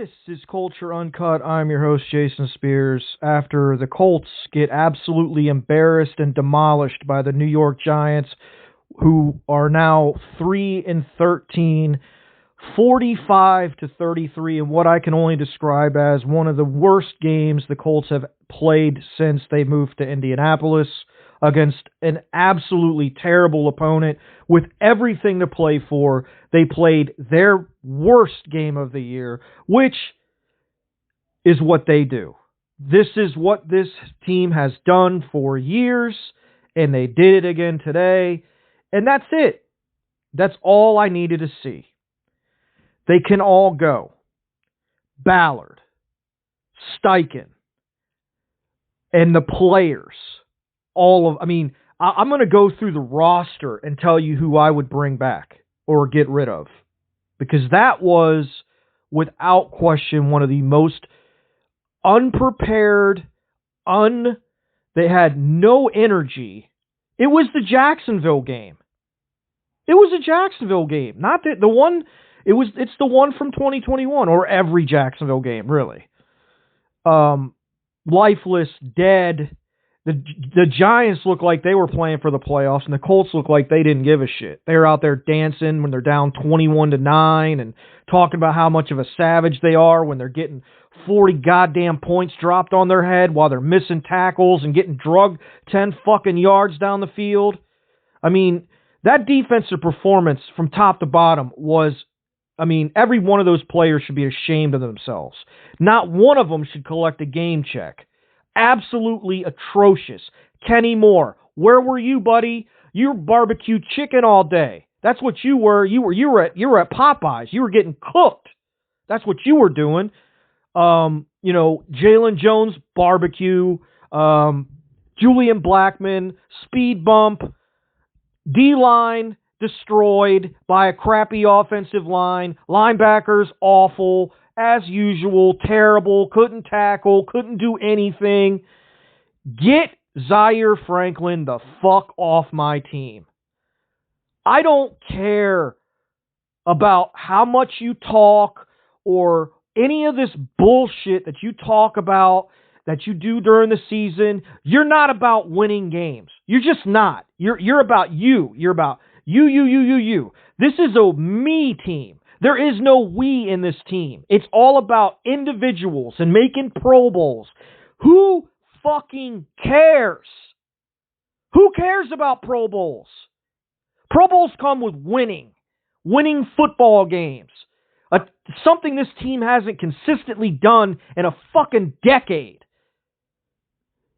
This is Culture Uncut. I'm your host, Jason Spears. After the Colts get absolutely embarrassed and demolished by the New York Giants, who are now 3-13, 45-33, in what I can only describe as one of the worst games the Colts have played since they moved to Indianapolis, against an absolutely terrible opponent with everything to play for. They played their worst game of the year, which is what they do. This is what this team has done for years, and they did it again today, and that's it. That's all I needed to see. They can all go. Ballard, Steichen, and the players. I'm going to go through the roster and tell you who I would bring back or get rid of. Because that was, without question, one of the most unprepared, they had no energy. It was the Jacksonville game. It was a Jacksonville game. Not the one, it's the one from 2021, or every Jacksonville game, really. Lifeless, dead. The Giants looked like they were playing for the playoffs, and the Colts looked like they didn't give a shit. They were out there dancing when they're down 21-9 and talking about how much of a savage they are when they're getting 40 goddamn points dropped on their head while they're missing tackles and getting drugged 10 fucking yards down the field. I mean, that defensive performance from top to bottom was, every one of those players should be ashamed of themselves. Not one of them should collect a game check. Absolutely atrocious. Kenny Moore, where were you, buddy? You were barbecue chicken all day. That's what you were. You were at Popeyes. You were getting cooked. That's what you were doing. Jalen Jones, barbecue. Julian Blackmon, speed bump. D-line destroyed by a crappy offensive line. Linebackers awful. As usual, terrible, couldn't tackle, couldn't do anything. Get Zaire Franklin the fuck off my team. I don't care about how much you talk or any of this bullshit that you talk about, that you do during the season. You're not about winning games. You're just not. You're about you. You're about you. This is a me team. There is no we in this team. It's all about individuals and making Pro Bowls. Who fucking cares? Who cares about Pro Bowls? Pro Bowls come with winning football games. Something this team hasn't consistently done in a fucking decade.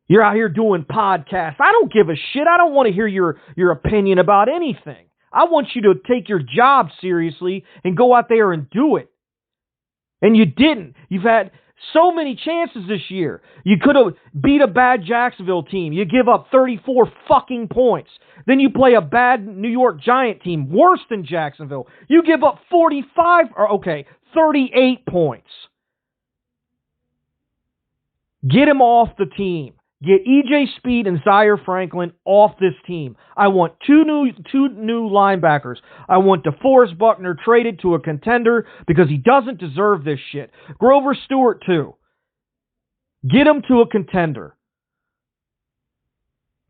You're out here doing podcasts. I don't give a shit. I don't want to hear your opinion about anything. I want you to take your job seriously and go out there and do it. And you didn't. You've had so many chances this year. You could have beat a bad Jacksonville team. You give up 34 fucking points. Then you play a bad New York Giant team, worse than Jacksonville. You give up 38 points. Get him off the team. Get E.J. Speed and Zaire Franklin off this team. I want two new linebackers. I want DeForest Buckner traded to a contender because he doesn't deserve this shit. Grover Stewart, too. Get him to a contender.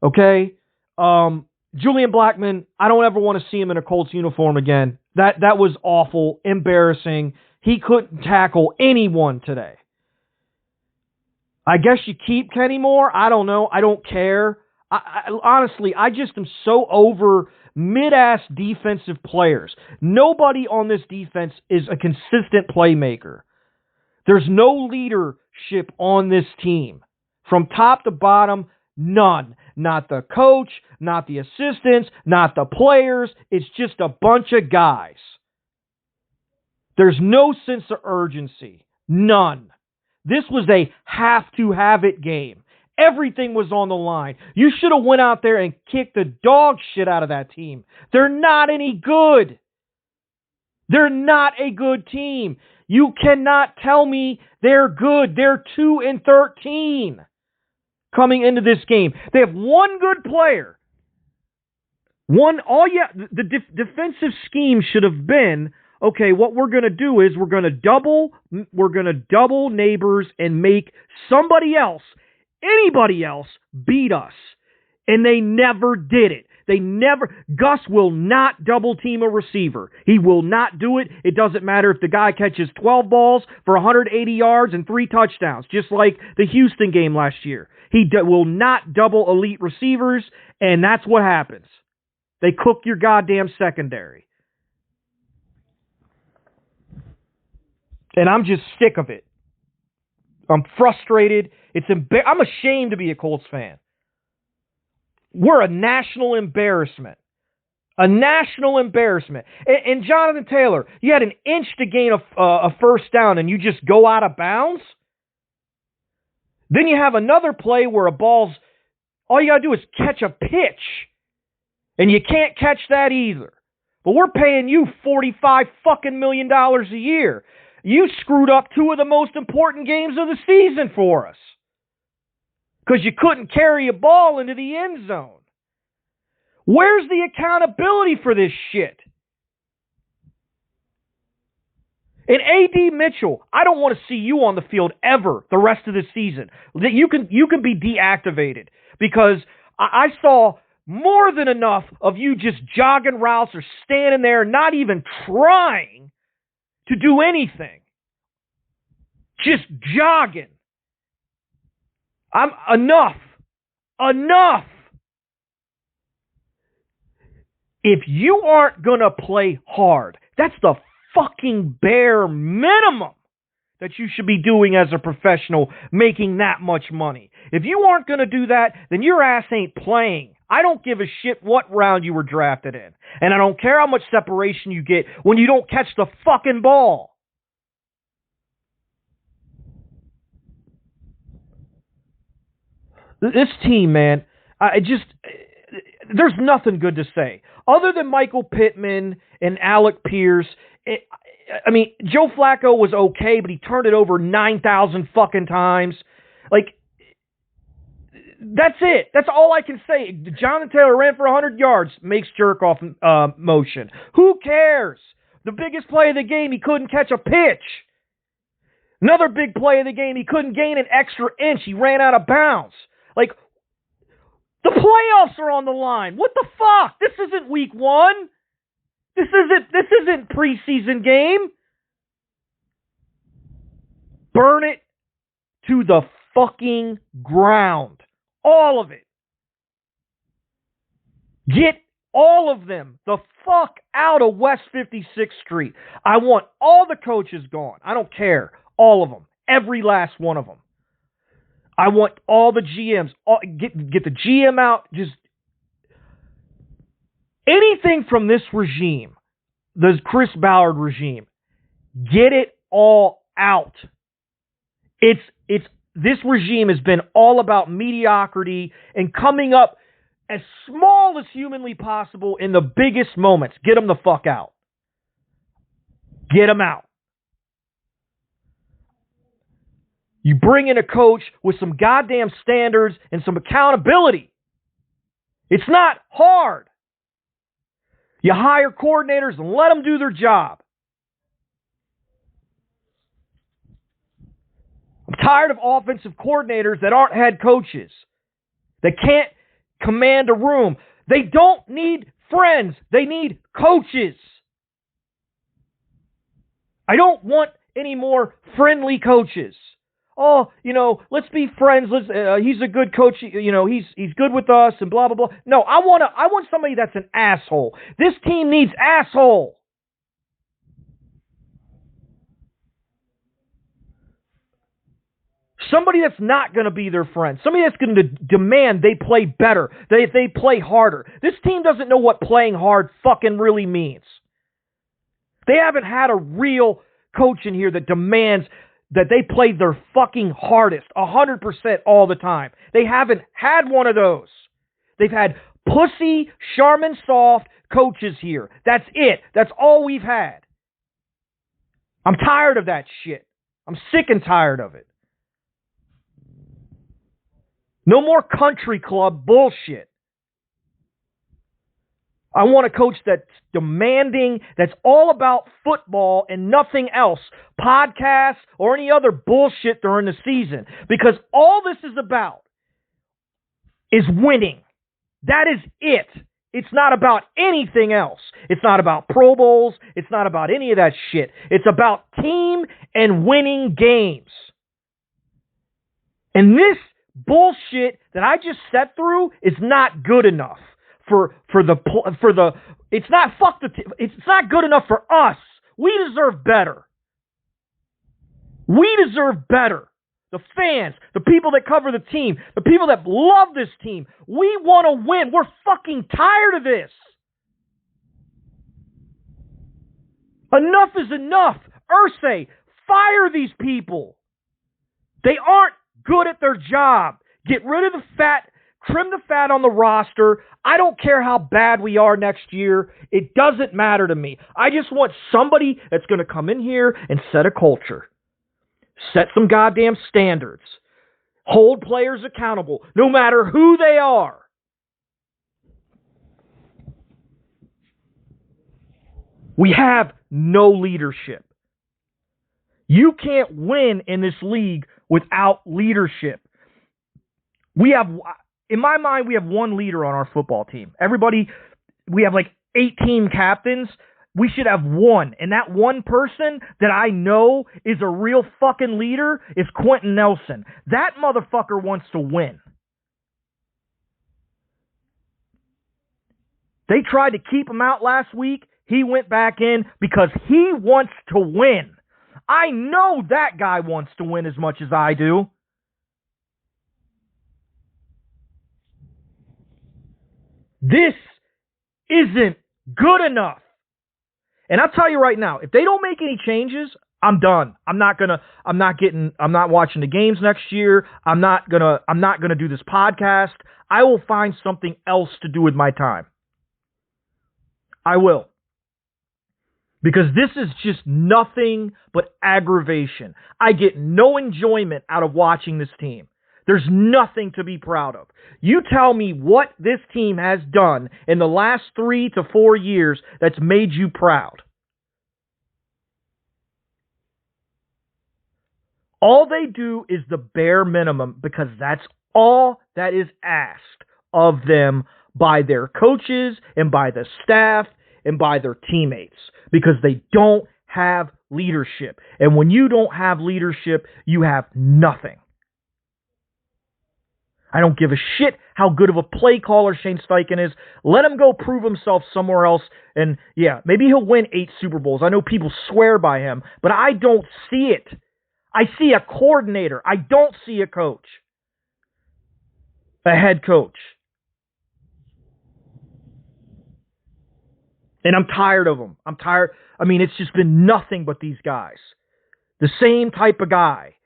Okay? Julian Blackmon, I don't ever want to see him in a Colts uniform again. That was awful, embarrassing. He couldn't tackle anyone today. I guess you keep Kenny Moore. I don't know. I don't care. Honestly, I just am so over mid-ass defensive players. Nobody on this defense is a consistent playmaker. There's no leadership on this team. From top to bottom, none. Not the coach, not the assistants, not the players. It's just a bunch of guys. There's no sense of urgency. None. This was a have-to-have-it game. Everything was on the line. You should have went out there and kicked the dog shit out of that team. They're not any good. They're not a good team. You cannot tell me they're good. They're 2-13 coming into this game. They have one good player. The defensive scheme should have been, okay, what we're going to do is we're going to double Neighbors and make somebody else, anybody else, beat us. And they never did it. Gus will not double team a receiver. He will not do it. It doesn't matter if the guy catches 12 balls for 180 yards and 3 touchdowns, just like the Houston game last year. He will not double elite receivers, and that's what happens. They cook your goddamn secondary. And I'm just sick of it. I'm frustrated. I'm ashamed to be a Colts fan. We're a national embarrassment. A national embarrassment. And Jonathan Taylor, you had an inch to gain a first down and you just go out of bounds? Then you have another play where all you got to do is catch a pitch. And you can't catch that either. But we're paying you $45 fucking million a year. You screwed up 2 of the most important games of the season for us. Because you couldn't carry a ball into the end zone. Where's the accountability for this shit? And A.D. Mitchell, I don't want to see you on the field ever the rest of the season. You can be deactivated. Because I saw more than enough of you just jogging routes or standing there not even trying to do anything. Just jogging. Enough. If you aren't going to play hard, that's the fucking bare minimum that you should be doing as a professional, making that much money. If you aren't going to do that, then your ass ain't playing. I don't give a shit what round you were drafted in. And I don't care how much separation you get when you don't catch the fucking ball. This team, man, there's nothing good to say. Other than Michael Pittman and Alec Pierce, Joe Flacco was okay, but he turned it over 9,000 fucking times. That's it. That's all I can say. Jonathan Taylor ran for 100 yards, makes jerk-off motion. Who cares? The biggest play of the game, he couldn't catch a pitch. Another big play of the game, he couldn't gain an extra inch. He ran out of bounds. The playoffs are on the line. What the fuck? This isn't week 1. This isn't preseason game. Burn it to the fucking ground. All of it. Get all of them the fuck out of West 56th Street. I want all the coaches gone. I don't care. All of them. Every last one of them. I want all the GMs. Get the GM out. Just anything from this regime, the Chris Ballard regime, get it all out. This regime has been all about mediocrity and coming up as small as humanly possible in the biggest moments. Get them the fuck out. Get them out. You bring in a coach with some goddamn standards and some accountability. It's not hard. You hire coordinators and let them do their job. I'm tired of offensive coordinators that aren't head coaches. They can't command a room. They don't need friends. They need coaches. I don't want any more friendly coaches. Oh, let's be friends. He's a good coach. He's good with us and blah, blah, blah. No, I want somebody that's an asshole. This team needs asshole. Somebody that's not going to be their friend. Somebody that's going to demand they play better. They play harder. This team doesn't know what playing hard fucking really means. They haven't had a real coach in here that demands that they play their fucking hardest, 100% all the time. They haven't had one of those. They've had pussy, Charmin soft coaches here. That's it. That's all we've had. I'm tired of that shit. I'm sick and tired of it. No more country club bullshit. I want a coach that's demanding, that's all about football and nothing else, podcasts or any other bullshit during the season. Because all this is about is winning. That is it. It's not about anything else. It's not about Pro Bowls. It's not about any of that shit. It's about team and winning games. And this bullshit that I just sat through is not good enough it's not good enough for us. We deserve better. We deserve better. The fans, the people that cover the team, the people that love this team. We want to win. We're fucking tired of this. Enough is enough. Irsay, fire these people. They aren't good at their job. Get rid of the fat, trim the fat on the roster. I don't care how bad we are next year. It doesn't matter to me. I just want somebody that's going to come in here and set a culture. Set some goddamn standards. Hold players accountable, no matter who they are. We have no leadership. You can't win in this league without leadership. In my mind, we have one leader on our football team. Everybody, we have like 18 captains. We should have one. And that one person that I know is a real fucking leader is Quentin Nelson. That motherfucker wants to win. They tried to keep him out last week. He went back in because he wants to win. I know that guy wants to win as much as I do. This isn't good enough. And I'll tell you right now, if they don't make any changes, I'm done. I'm not watching the games next year. I'm not gonna do this podcast. I will find something else to do with my time. I will. Because this is just nothing but aggravation. I get no enjoyment out of watching this team. There's nothing to be proud of. You tell me what this team has done in the last 3 to 4 years that's made you proud. All they do is the bare minimum because that's all that is asked of them by their coaches and by the staff and by their teammates because they don't have leadership. And when you don't have leadership, you have nothing. I don't give a shit how good of a play caller Shane Steichen is. Let him go prove himself somewhere else. And yeah, maybe he'll win 8 Super Bowls. I know people swear by him, but I don't see it. I see a coordinator. I don't see a coach. A head coach. And I'm tired of them. I'm tired. I mean, it's just been nothing but these guys. The same type of guy.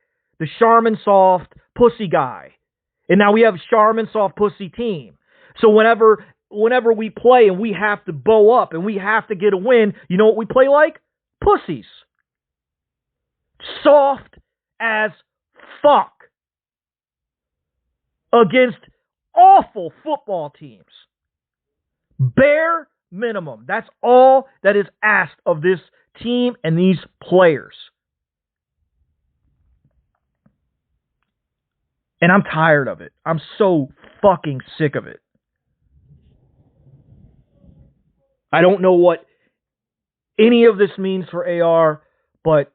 The Charmin soft pussy guy. And now we have a Charmin soft pussy team. So whenever we play and we have to bow up and we have to get a win, you know what we play like? Pussies. Soft as fuck. Against awful football teams. Bare minimum. That's all that is asked of this team and these players. And I'm tired of it. I'm so fucking sick of it. I don't know what any of this means for AR, but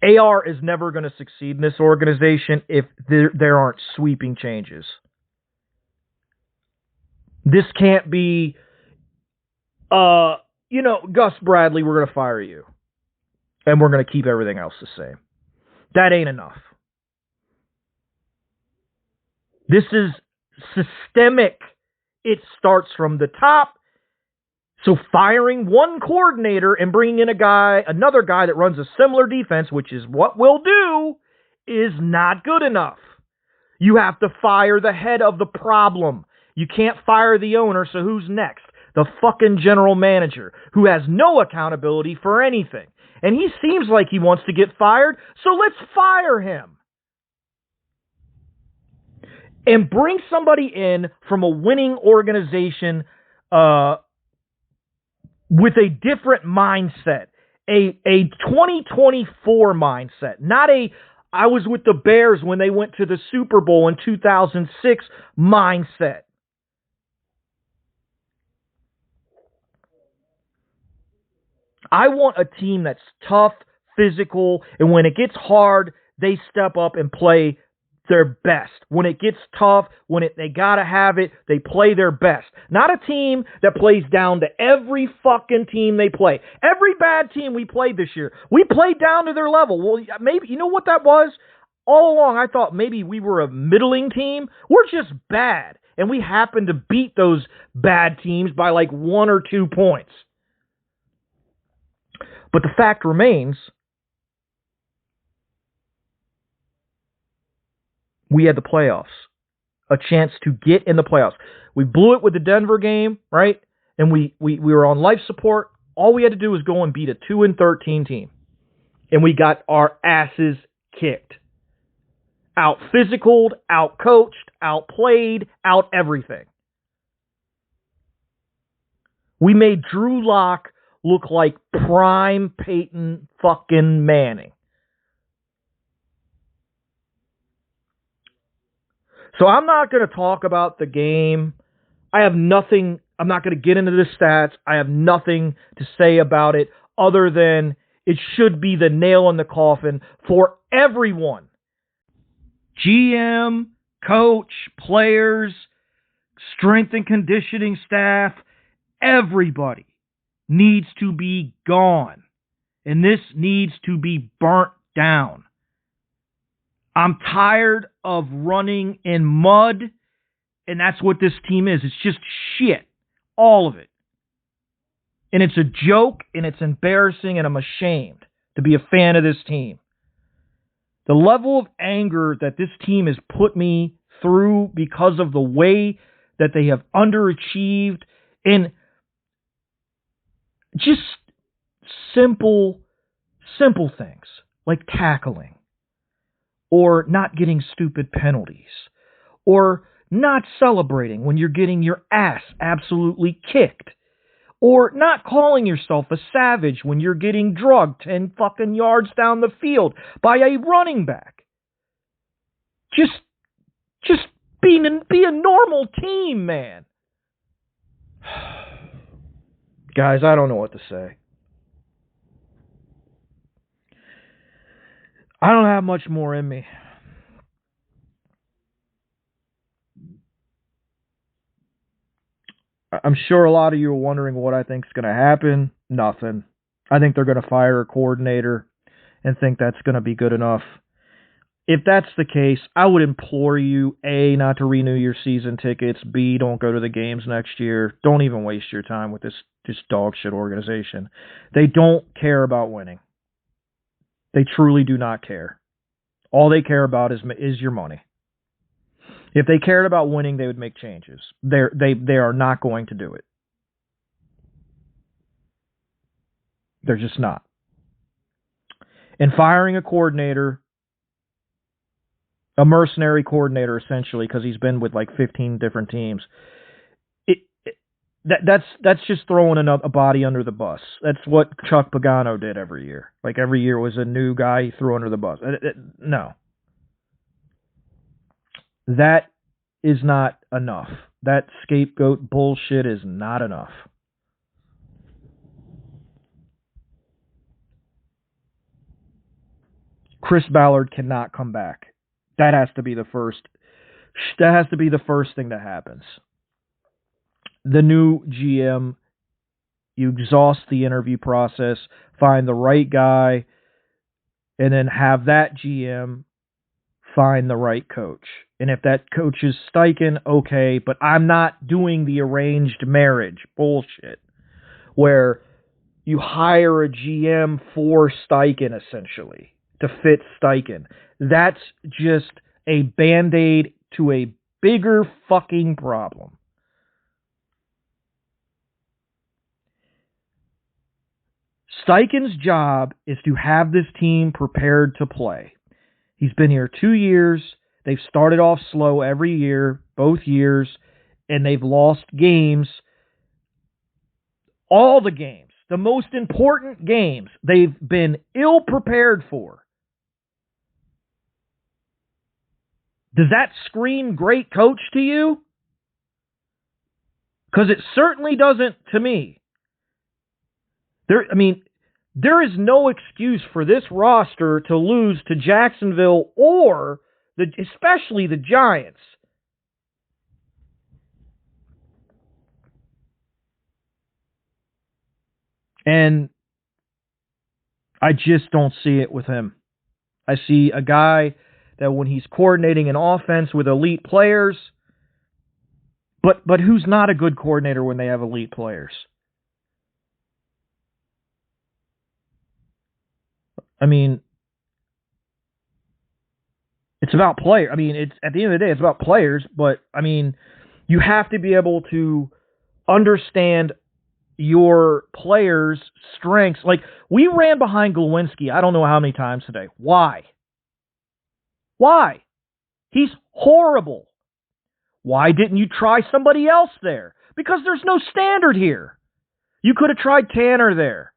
AR is never going to succeed in this organization if there aren't sweeping changes. This can't be, Gus Bradley, we're going to fire you. And we're going to keep everything else the same. That ain't enough. This is systemic. It starts from the top. So firing one coordinator and bringing in another guy that runs a similar defense, which is what we'll do, is not good enough. You have to fire the head of the problem. You can't fire the owner, so who's next? The fucking general manager, who has no accountability for anything. And he seems like he wants to get fired, so let's fire him. And bring somebody in from a winning organization with a different mindset, a 2024 mindset, not a I was with the Bears when they went to the Super Bowl in 2006 mindset. I want a team that's tough, physical, and when it gets hard, they step up and play their best. When it gets tough, they gotta have it, they play their best. Not a team that plays down to every fucking team they play. Every bad team we played this year, we played down to their level. Well, maybe, you know what that was? All along, I thought maybe we were a middling team. We're just bad. And we happened to beat those bad teams by like 1 or 2 points. But the fact remains, we had the playoffs, a chance to get in the playoffs. We blew it with the Denver game, right? And we were on life support. All we had to do was go and beat a 2-13 team. And we got our asses kicked. Out physicaled, out coached, outplayed, out everything. We made Drew Lock look like prime Peyton fucking Manning. So I'm not going to talk about the game. I'm not going to get into the stats. I have nothing to say about it other than it should be the nail in the coffin for everyone. GM, coach, players, strength and conditioning staff, everybody needs to be gone. And this needs to be burnt down. I'm tired of running in mud, and that's what this team is. It's just shit. All of it. And it's a joke, and it's embarrassing, and I'm ashamed to be a fan of this team. The level of anger that this team has put me through because of the way that they have underachieved and just simple things like tackling or not getting stupid penalties or not celebrating when you're getting your ass absolutely kicked or not calling yourself a savage when you're getting drugged 10 fucking yards down the field by a running back. Just be a normal team, man. Guys, I don't know what to say. I don't have much more in me. I'm sure a lot of you are wondering what I think is going to happen. Nothing. I think they're going to fire a coordinator and think that's going to be good enough. If that's the case, I would implore you, A, not to renew your season tickets, B, don't go to the games next year. Don't even waste your time with this dog shit organization. They don't care about winning. They truly do not care. All they care about is your money. If they cared about winning, they would make changes. They are not going to do it. They're just not. And firing a coordinator, a mercenary coordinator essentially, because he's been with like 15 different teams, that's just throwing a body under the bus. That's what Chuck Pagano did every year. Like every year was a new guy he threw under the bus. No. That is not enough. That scapegoat bullshit is not enough. Chris Ballard cannot come back. That has to be the first thing that happens. The new GM, you exhaust the interview process, find the right guy, and then have that GM find the right coach. And if that coach is Steichen, okay, but I'm not doing the arranged marriage bullshit where you hire a GM for Steichen essentially to fit Steichen. That's just a Band-Aid to a bigger fucking problem. Steichen's job is to have this team prepared to play. He's been here 2 years. They've started off slow every year, both years, and they've lost games All the games, the most important games, they've been ill prepared for. Does that scream great coach to you? Because it certainly doesn't to me. There is no excuse for this roster to lose to Jacksonville or especially the Giants. And I just don't see it with him. I see a guy that when he's coordinating an offense with elite players, but who's not a good coordinator when they have elite players? I mean, it's about player. I mean, it's at the end of the day, it's about players, but I mean, you have to be able to understand your players' strengths. Like, we ran behind Glowinski I don't know how many times today. Why? Why? He's horrible. Why didn't you try somebody else there? Because there's no standard here. You could have tried Tanner there.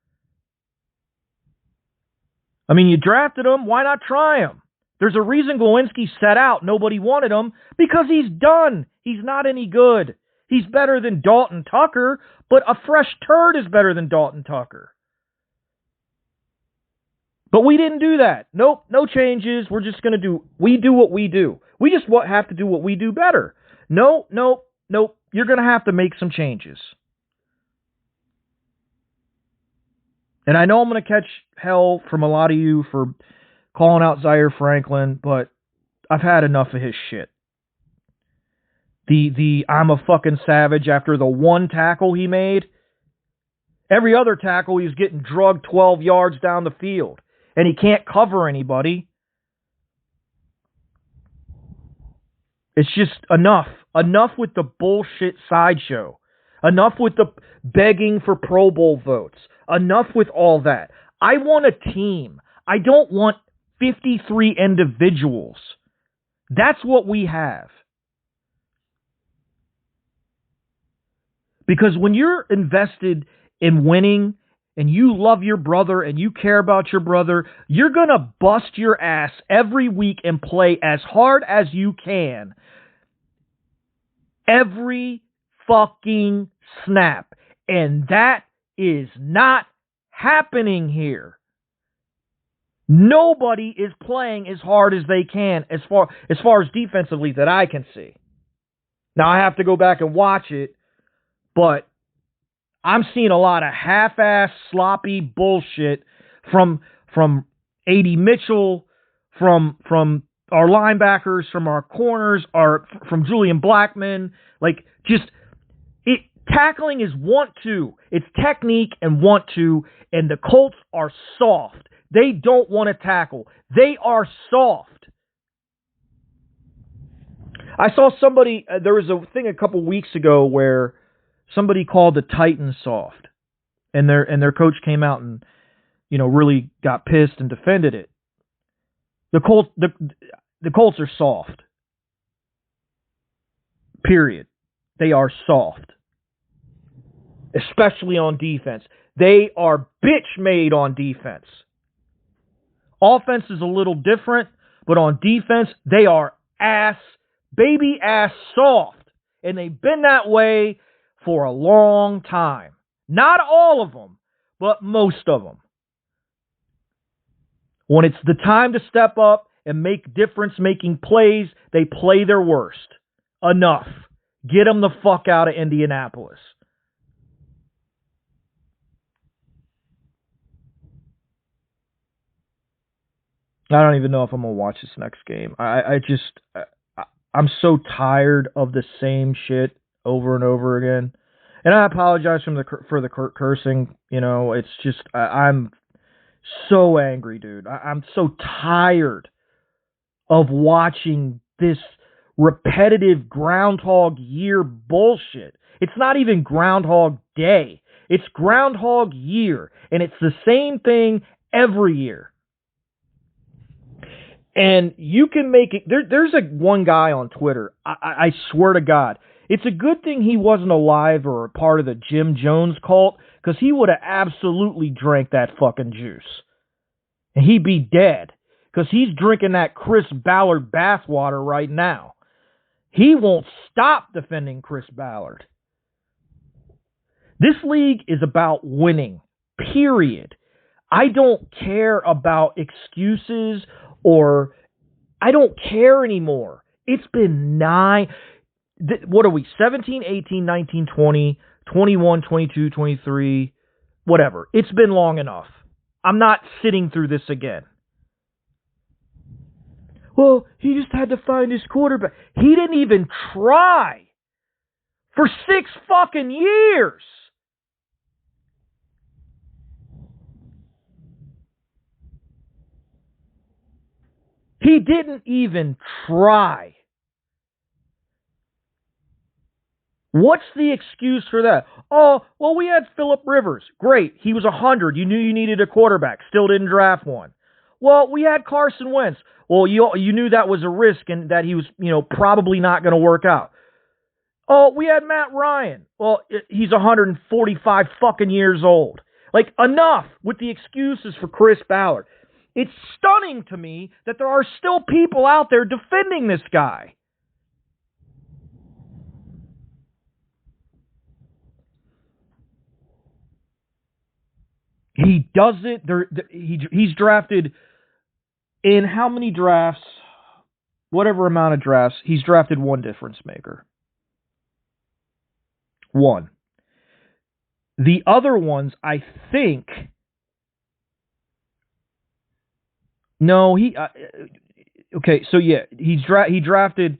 I mean, you drafted him. Why not try him? There's a reason Glowinski set out. Nobody wanted him because he's done. He's not any good. He's better than Dalton Tucker, but a fresh turd is better than Dalton Tucker. But we didn't do that. Nope, no changes. We're just going to we do what we do. We just have to do what we do better. Nope. You're going to have to make some changes. And I know I'm going to catch hell from a lot of you for calling out Zaire Franklin, but I've had enough of his shit. The I'm a fucking savage after the one tackle he made. Every other tackle, he's getting drugged 12 yards down the field. And he can't cover anybody. It's just enough. Enough with the bullshit sideshow. Enough with the begging for Pro Bowl votes. Enough with all that. I want a team. I don't want 53 individuals. That's what we have. Because when you're invested in winning and you love your brother and you care about your brother, you're going to bust your ass every week and play as hard as you can. Every fucking snap. And that is not happening here. Nobody is playing as hard as they can as far as defensively that I can see. Now I have to go back and watch it, but I'm seeing a lot of half-ass, sloppy bullshit from A.D. Mitchell, from our linebackers, from our corners, from Julian Blackmon. Like, just tackling is want to. It's technique and want to, and the Colts are soft. They don't want to tackle. They are soft. I saw somebody, there was a thing a couple weeks ago where somebody called the Titans soft, and their coach came out and, really got pissed and defended it. The Colts are soft. Period. They are soft. Especially on defense. They are bitch made on defense. Offense is a little different, but on defense, they are baby ass soft. And they've been that way for a long time. Not all of them, but most of them. When it's the time to step up and make difference-making plays, they play their worst. Enough. Get them the fuck out of Indianapolis. I don't even know if I'm going to watch this next game. I'm so tired of the same shit over and over again. And I apologize for the cursing. It's just, I'm so angry, dude. I'm so tired of watching this repetitive Groundhog Year bullshit. It's not even Groundhog Day. It's Groundhog Year. And it's the same thing every year. And you can make it. There's one guy on Twitter. I swear to God, it's a good thing he wasn't alive or a part of the Jim Jones cult, because he would have absolutely drank that fucking juice. And he'd be dead, because he's drinking that Chris Ballard bathwater right now. He won't stop defending Chris Ballard. This league is about winning, period. I don't care about excuses, or I don't care anymore. It's been 9... What are we? 17, 18, 19, 20, 21, 22, 23, whatever. It's been long enough. I'm not sitting through this again. Well, he just had to find his quarterback. He didn't even try for 6 fucking years. He didn't even try. What's the excuse for that? Oh, well, we had Phillip Rivers. Great. He was 100. You knew you needed a quarterback. Still didn't draft one. Well, we had Carson Wentz. Well, you knew that was a risk and that he was, probably not going to work out. Oh, we had Matt Ryan. Well, he's 145 fucking years old. Like, enough with the excuses for Chris Ballard. It's stunning to me that there are still people out there defending this guy. He does it. He's drafted in how many drafts? Whatever amount of drafts, he's drafted one difference maker. One. The other ones, I think. No, okay. So yeah, he drafted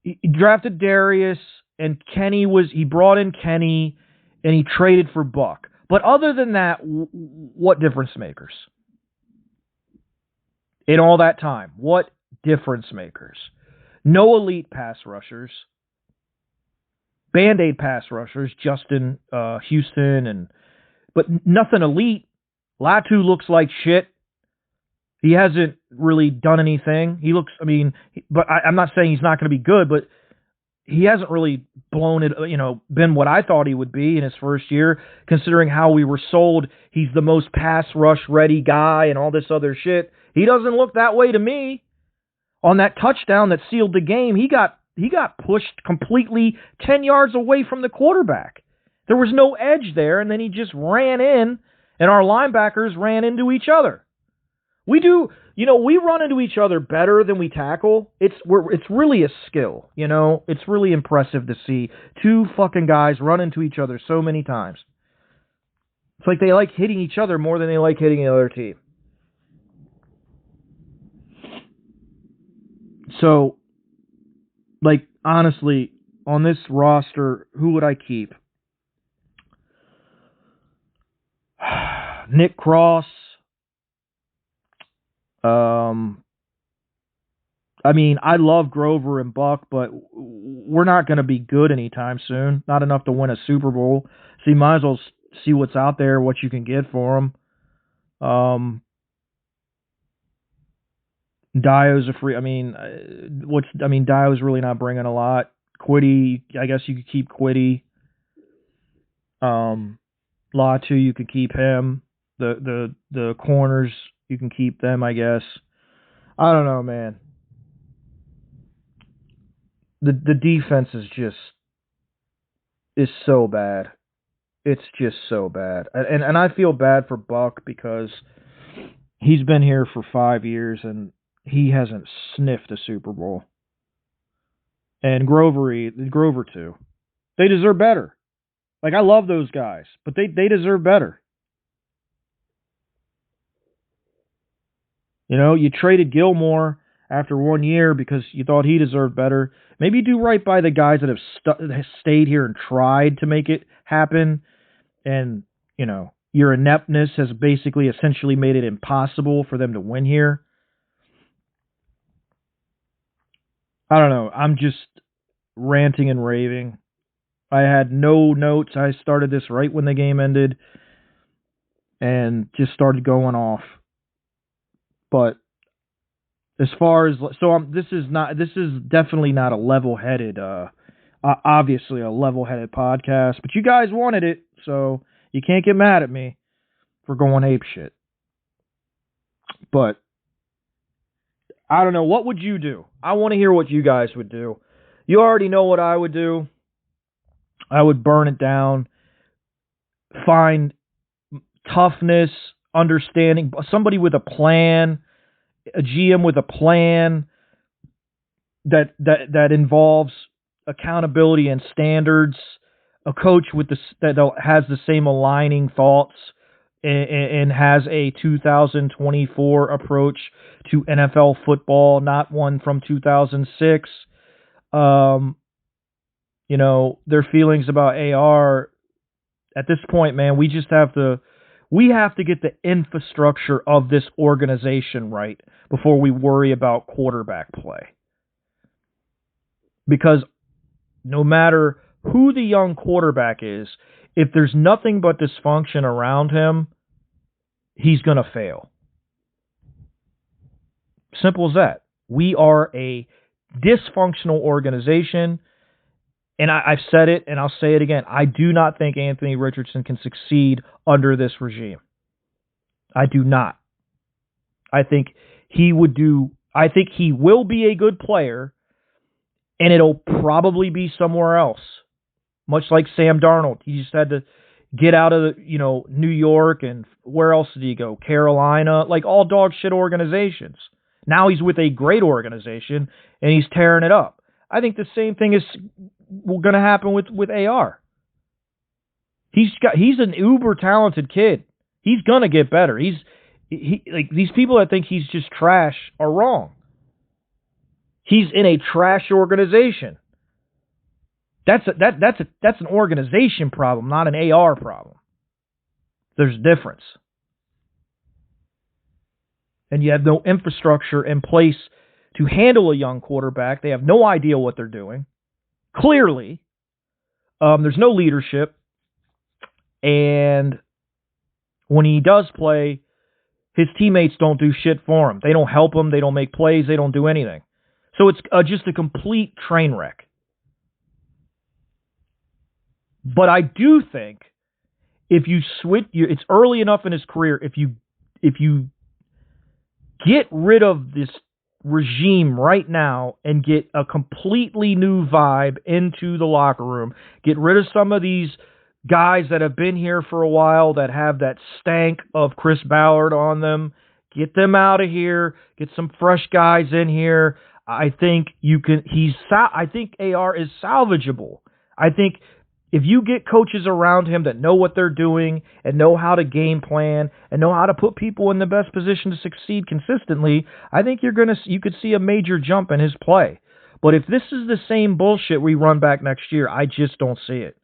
Darius, and he brought in Kenny, and he traded for Buck. But other than that, what difference makers? In all that time, what difference makers? No elite pass rushers. Band-Aid pass rushers, Justin Houston, but nothing elite. Latu looks like shit. He hasn't really done anything. But I'm not saying he's not going to be good, but he hasn't really blown it, been what I thought he would be in his first year, considering how we were sold. He's the most pass rush ready guy and all this other shit. He doesn't look that way to me. On that touchdown that sealed the game, he got pushed completely 10 yards away from the quarterback. There was no edge there, and then he just ran in, and our linebackers ran into each other. We run into each other better than we tackle. It's really a skill, It's really impressive to see 2 fucking guys run into each other so many times. It's like they like hitting each other more than they like hitting the other team. So, honestly, on this roster, who would I keep? Nick Cross. I love Grover and Buck, but we're not going to be good anytime soon. Not enough to win a Super Bowl. So you might as well see what's out there, what you can get for them. Dio's a free. Dio's really not bringing a lot. Quiddy, I guess you could keep Quiddy. Latu, you could keep him. The corners, you can keep them, I guess. I don't know, man. The defense is so bad. It's just so bad. And I feel bad for Buck because he's been here for 5 years and he hasn't sniffed a Super Bowl. And Grover too. They deserve better. I love those guys, but they deserve better. You traded Gilmore after 1 year because you thought he deserved better. Maybe do right by the guys that have stayed here and tried to make it happen. And, your ineptness has essentially made it impossible for them to win here. I don't know. I'm just ranting and raving. I had no notes. I started this right when the game ended and just started going off. But as far as this is definitely not a level-headed obviously a level-headed podcast, but you guys wanted it, so You can't get mad at me for going ape shit. But I don't know. What would you do? I want to hear what you guys would do. You already know what I would do. I would burn it down, find toughness, understanding, somebody with a plan, a GM with a plan that involves accountability and standards, a coach that has the same aligning thoughts and has a 2024 approach to NFL football, not one from 2006. Their feelings about AR at this point, man, we have to get the infrastructure of this organization right before we worry about quarterback play. Because no matter who the young quarterback is, if there's nothing but dysfunction around him, he's going to fail. Simple as that. We are a dysfunctional organization, and I've said it, and I'll say it again. I do not think Anthony Richardson can succeed under this regime. I do not. I think he will be a good player, and it'll probably be somewhere else. Much like Sam Darnold. He just had to get out of New York, and where else did he go? Carolina, like all dog shit organizations. Now he's with a great organization, and he's tearing it up. I think the same thing is going to happen with AR. He's an uber talented kid. He's going to get better. He like these people that think he's just trash are wrong. He's in a trash organization. That's an organization problem, not an AR problem. There's a difference. And you have no infrastructure in place to handle a young quarterback. They have no idea what they're doing. Clearly, there's no leadership. And when he does play, his teammates don't do shit for him. They don't help him. They don't make plays. They don't do anything. So it's just a complete train wreck. But I do think if you switch, it's early enough in his career. If you get rid of this regime right now and get a completely new vibe into the locker room, get rid of some of these guys that have been here for a while that have that stank of Chris Ballard on them, get them out of here, get some fresh guys in here. I think I think AR is salvageable. I think if you get coaches around him that know what they're doing and know how to game plan and know how to put people in the best position to succeed consistently, I think you could see a major jump in his play. But if this is the same bullshit we run back next year, I just don't see it.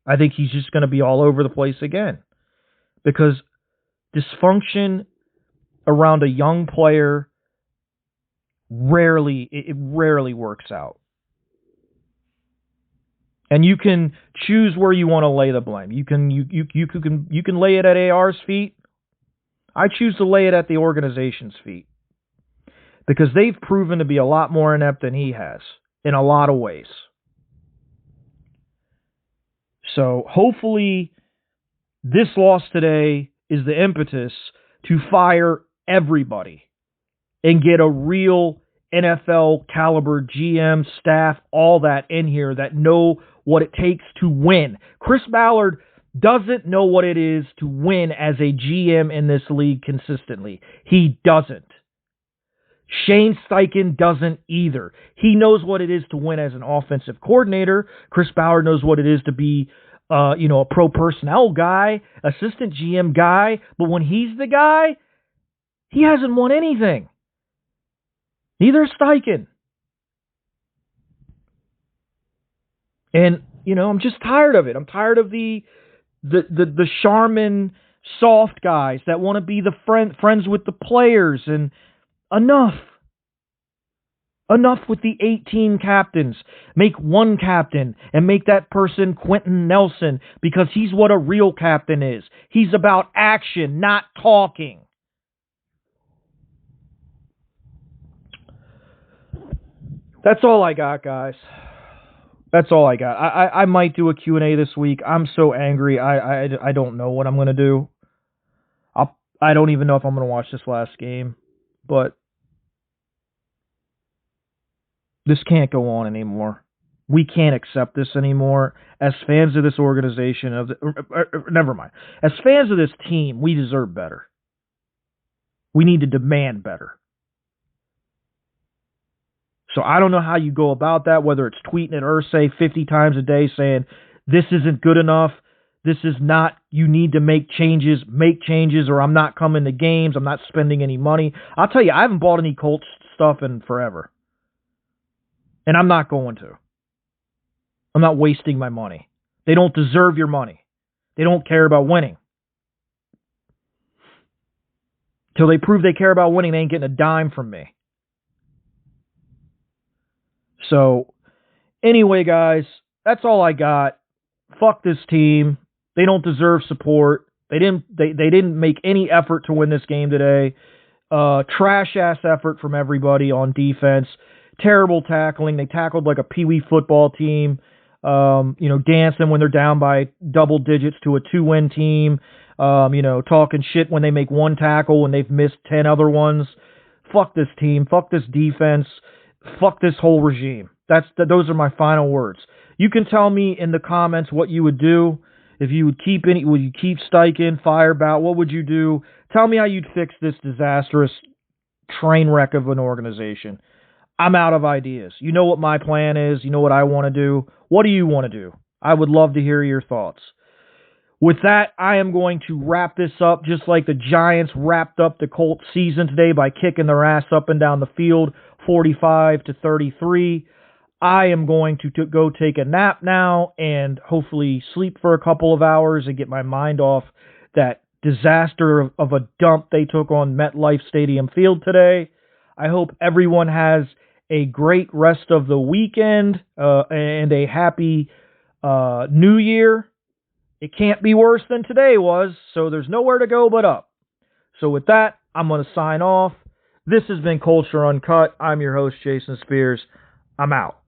I think he's just going to be all over the place again. Because dysfunction around a young player rarely works out. And you can choose where you want to lay the blame. You can lay it at AR's feet. I choose to lay it at the organization's feet. Because they've proven to be a lot more inept than he has in a lot of ways. So hopefully this loss today is the impetus to fire everybody and get a real NFL caliber GM, staff, all that in here that know what it takes to win. Chris Ballard doesn't know what it is to win as a GM in this league consistently. He doesn't. Shane Steichen doesn't either. He knows what it is to win as an offensive coordinator. Chris Ballard knows what it is to be a pro personnel guy, assistant GM guy. But when he's the guy, he hasn't won anything. Neither is Steichen. And, I'm just tired of it. I'm tired of the Charmin soft guys that want to be the friends with the players. And enough. Enough with the 18 captains. Make one captain and make that person Quentin Nelson because he's what a real captain is. He's about action, not talking. That's all I got, guys. That's all I got. I might do a Q&A this week. I'm so angry. I don't know what I'm going to do. I don't even know if I'm going to watch this last game. But this can't go on anymore. We can't accept this anymore. As fans of this organization, never mind. As fans of this team, we deserve better. We need to demand better. So I don't know how you go about that, whether it's tweeting at Irsay 50 times a day saying, this isn't good enough, this is not, you need to make changes, or I'm not coming to games, I'm not spending any money. I'll tell you, I haven't bought any Colts stuff in forever. And I'm not going to. I'm not wasting my money. They don't deserve your money. They don't care about winning. Till they prove they care about winning, they ain't getting a dime from me. So, anyway, guys, that's all I got. Fuck this team. They don't deserve support. They didn't make any effort to win this game today. Trash ass effort from everybody on defense. Terrible tackling. They tackled like a peewee football team. Dancing when they're down by double digits to a 2-win team. Talking shit when they make one tackle when they've missed 10 other ones. Fuck this team. Fuck this defense. Fuck this whole regime. Those are my final words. You can tell me in the comments what you would do. If you would keep Steichen, fire Bout, what would you do? Tell me how you'd fix this disastrous train wreck of an organization. I'm out of ideas. You know what my plan is. You know what I want to do. What do you want to do? I would love to hear your thoughts. With that, I am going to wrap this up just like the Giants wrapped up the Colts season today by kicking their ass up and down the field, 45-33. I am going to go take a nap now and hopefully sleep for a couple of hours and get my mind off that disaster of a dump they took on MetLife Stadium field today. I hope everyone has a great rest of the weekend and a happy New Year. It can't be worse than today was, so there's nowhere to go but up. So with that, I'm going to sign off. This has been Culture Uncut. I'm your host, Jason Spears. I'm out.